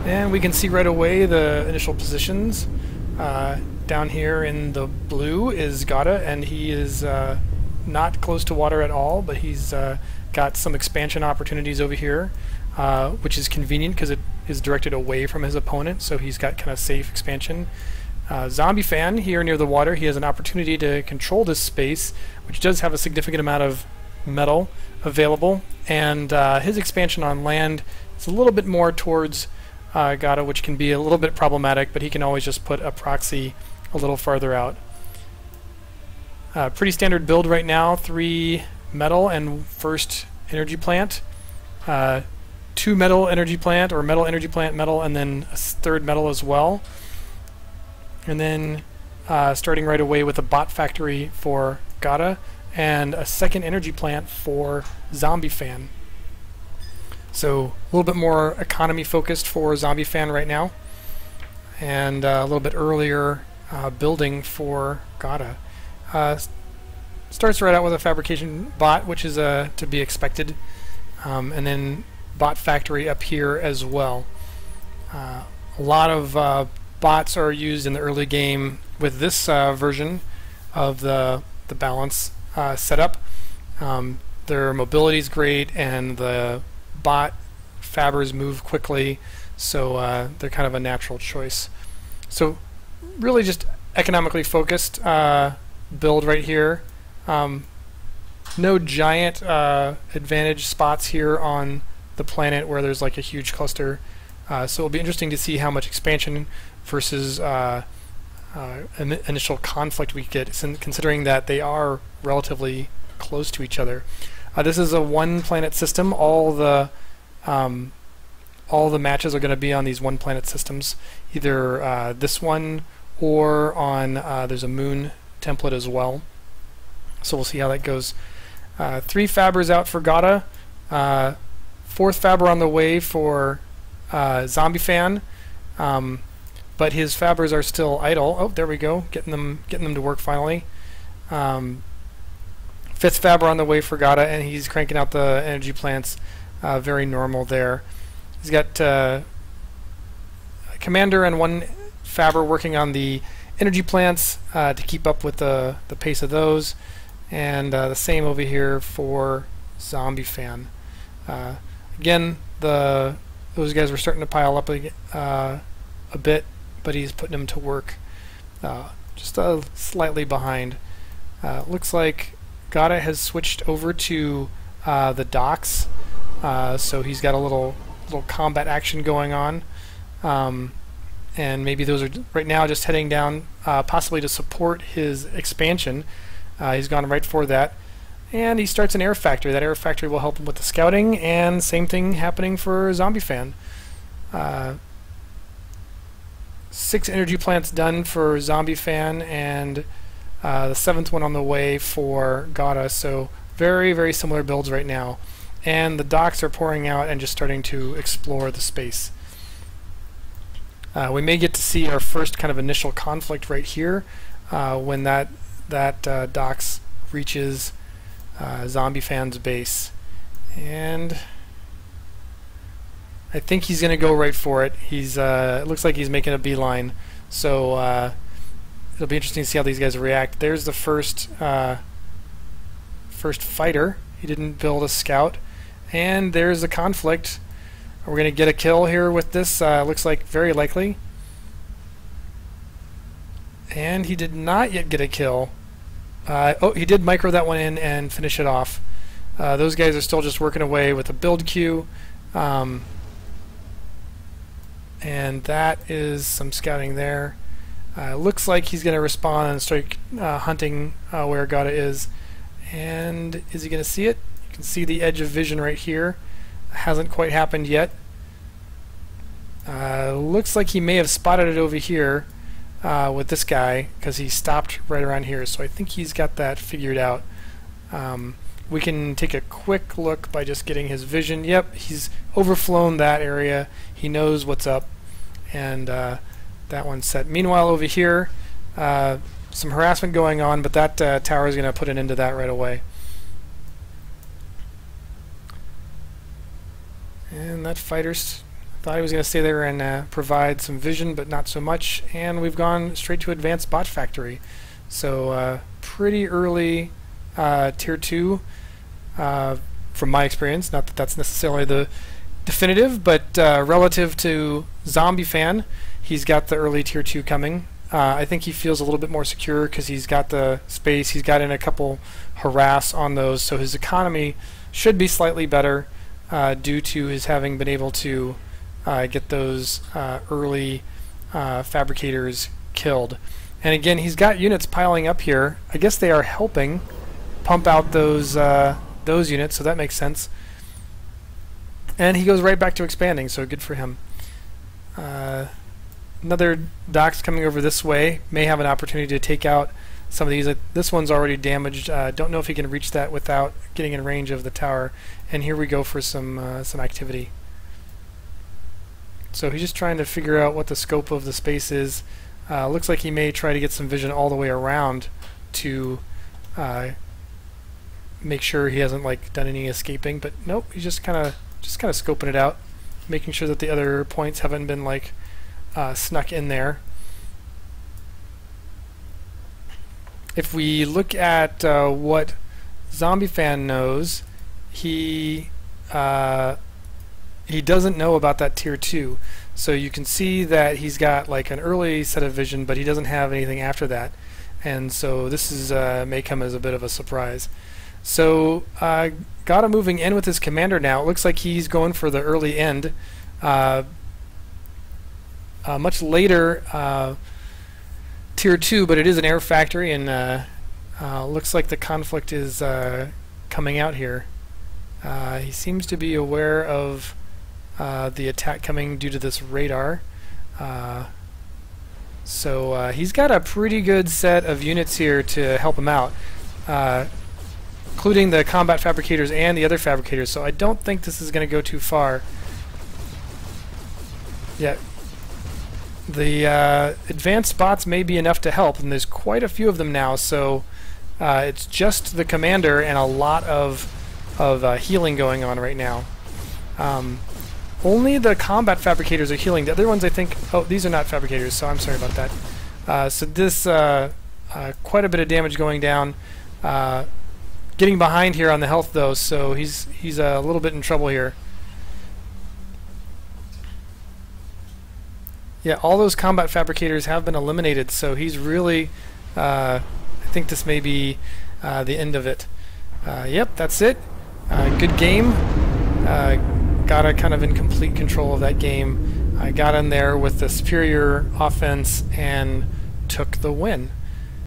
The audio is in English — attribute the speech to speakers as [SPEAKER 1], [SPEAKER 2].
[SPEAKER 1] And we can see right away the initial positions. Down here in the blue is Godde, and he is not close to water at all, but he's got some expansion opportunities over here, which is convenient because it is directed away from his opponent, so he's got kind of safe expansion. Zombie Fan here near the water, he has an opportunity to control this space, which does have a significant amount of metal available, and his expansion on land is a little bit more towards Godde, which can be a little bit problematic, but he can always just put a proxy a little farther out. Pretty standard build right now, 3 metal and first energy plant, 2 metal energy plant, or metal energy plant, metal, and then a third metal as well. And then starting right away with a bot factory for Godde and a second energy plant for Zombie Fan. So a little bit more economy focused for Zombie Fan right now, and a little bit earlier building for Godde. Starts right out with a fabrication bot, which is to be expected, and then bot factory up here as well. A lot of bots are used in the early game with this version of the balance setup. Their mobility is great, and the bot fabbers move quickly, so they're kind of a natural choice. So really just economically focused build right here. No giant advantage spots here on the planet where there's like a huge cluster, so it'll be interesting to see how much expansion versus initial conflict we get, considering that they are relatively close to each other. This is a one planet system. All the matches are going to be on these one planet systems, either this one or on there's a moon template as well. So we'll see how that goes. 3 fabbers out for Godde, 4th fabber on the way for Zombie Fan, but his fabbers are still idle. Oh, there we go, getting them to work finally. 5th fabber on the way for Godde, and he's cranking out the energy plants. Very normal there. He's got a commander and 1 fabber working on the energy plants to keep up with the pace of those, and the same over here for Zombie Fan. Again, those guys were starting to pile up a bit, but he's putting them to work just slightly behind. Looks like Godde has switched over to the docks, so he's got a little combat action going on, and maybe those are right now just heading down possibly to support his expansion. He's gone right for that, and he starts an air factory. That air factory will help him with the scouting, and same thing happening for Zombie Fan. 6 energy plants done for Zombie Fan, and the 7th one on the way for Godde. So very, very similar builds right now. And the docks are pouring out and just starting to explore the space. We may get to see our first kind of initial conflict right here when that docks reaches Zombie Fan's base. And I think he's going to go right for it. It looks like he's making a beeline. So it'll be interesting to see how these guys react. There's the first fighter. He didn't build a scout. And there's a conflict. Are we going to get a kill here with this? Looks like very likely. And he did not yet get a kill. Oh, he did micro that one in and finish it off. Those guys are still just working away with a build queue. And that is some scouting there. Looks like he's going to respond and start hunting where Godde is. And is he going to see it? You can see the edge of vision right here. Hasn't quite happened yet. Looks like he may have spotted it over here with this guy, because he stopped right around here. So I think he's got that figured out. We can take a quick look by just getting his vision. Yep, he's overflown that area. He knows what's up, and that one's set. Meanwhile, over here, some harassment going on, but that tower is going to put an end to that right away. And that fighter's Thought he was going to stay there and provide some vision, but not so much. And we've gone straight to Advanced Bot Factory. So pretty early Tier 2 from my experience. Not that that's necessarily the definitive, but relative to Zombie Fan, he's got the early Tier 2 coming. I think he feels a little bit more secure because he's got the space. He's got in a couple harass on those, so his economy should be slightly better due to his having been able to get those early fabricators killed. And again, he's got units piling up here. I guess they are helping pump out those units, so that makes sense. And he goes right back to expanding, so good for him. Another doc's coming over this way. May have an opportunity to take out some of these. This one's already damaged. Don't know if he can reach that without getting in range of the tower. And here we go for some activity. So he's just trying to figure out what the scope of the space is. Looks like he may try to get some vision all the way around to make sure he hasn't like done any escaping. But nope, he's just kind of scoping it out, making sure that the other points haven't been like snuck in there. If we look at what Zombie Fan knows, he doesn't know about that Tier 2. So you can see that he's got like an early set of vision, but he doesn't have anything after that. And so this is may come as a bit of a surprise. So Godde moving in with his commander now. It looks like he's going for the early end. Much later Tier 2, but it is an air factory, and looks like the conflict is coming out here. He seems to be aware of the attack coming due to this radar. So he's got a pretty good set of units here to help him out, including the combat fabricators and the other fabricators, so I don't think this is going to go too far. Yeah. The advanced bots may be enough to help, and there's quite a few of them now, so it's just the commander and a lot of healing going on right now. Only the combat fabricators are healing. The other ones, I think... Oh, these are not fabricators, so I'm sorry about that. So this... quite a bit of damage going down. Getting behind here on the health, though, so he's a little bit in trouble here. Yeah, all those combat fabricators have been eliminated, so he's really... I think this may be the end of it. Yep, that's it. Good game. Godde kind of in complete control of that game. I got in there with the superior offense and took the win.